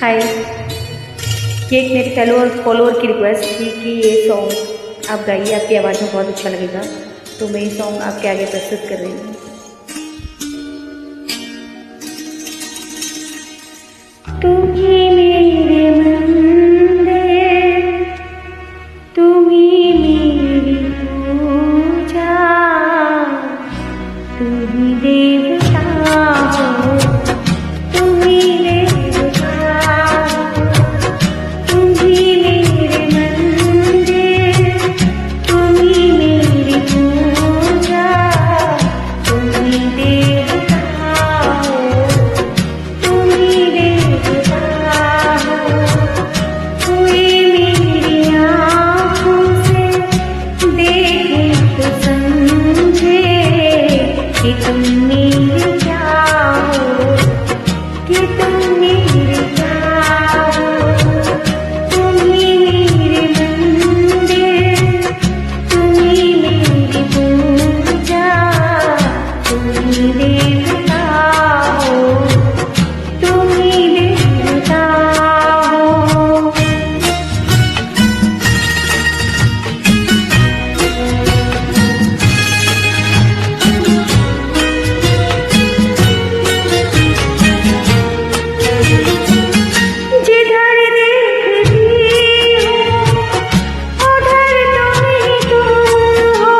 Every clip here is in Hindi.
हाय, ये एक मेरे फॉलोअर की रिक्वेस्ट थी कि ये सॉन्ग आप गाइए, आपकी आवाज़ में बहुत अच्छा लगेगा, तो मैं ये सॉन्ग आपके आगे प्रस्तुत कर रही हूँ। तुम ही मेरे मंदिर, तुम ही मेरी पूजा, तुम ही देवता हो, तुम ही देवता, तुम ही मेरे मंदिर, तुम ही मेरी पूजा, तुम ही देवता हो, तुम ही देवता हो। कोई मेरी आँखों से देखे तो समझे कि तुम मेरे क्या हो, कि तुम मेरे क्या हो। तुम ही मेरे मंदिर, तुम ही मेरी पूजा, तुम ही देवता हो, तुम ही देवता हो। जिधर देखती हूँ उधर तुम ही तुम हो,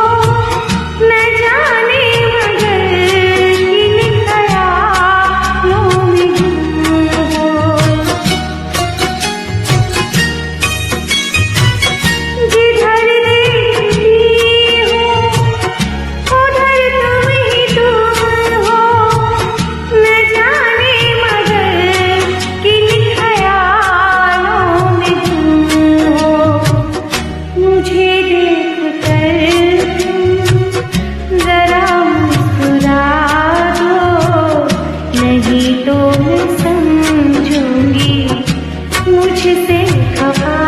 न जाने मगर किन ख्यालों में गुम हो। जिधर देखती हूँ उधर तुम ही तुम हो, न जाने मगर किन ख्यालों में गुम हो। मुझे देखकर तुम जरा मुस्कुरा दो, नहीं तो मैं समझूंगी मुझसे खफा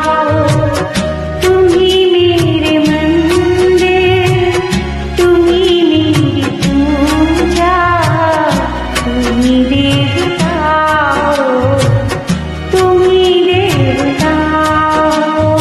हो। तुम ही मेरे मंदिर, तुम ही मेरी पूजा, तुम ही देवता हो, तुम ही देवता हो।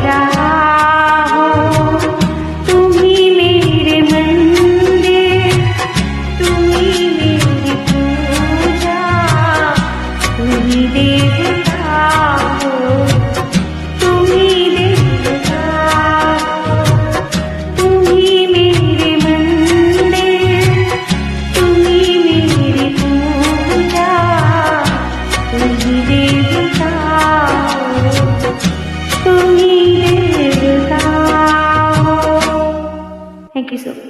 रहा हूँ। तुम ही मेरे मंदिर, तुम ही मेरी पूजा, तुम ही देवता हो, तुम ही देवता हो। तुम ही मेरे मंदिर, तुम ही मेरी पूजा, तुम ही देवता हो, तुम ही देवता हो। Thank you so much.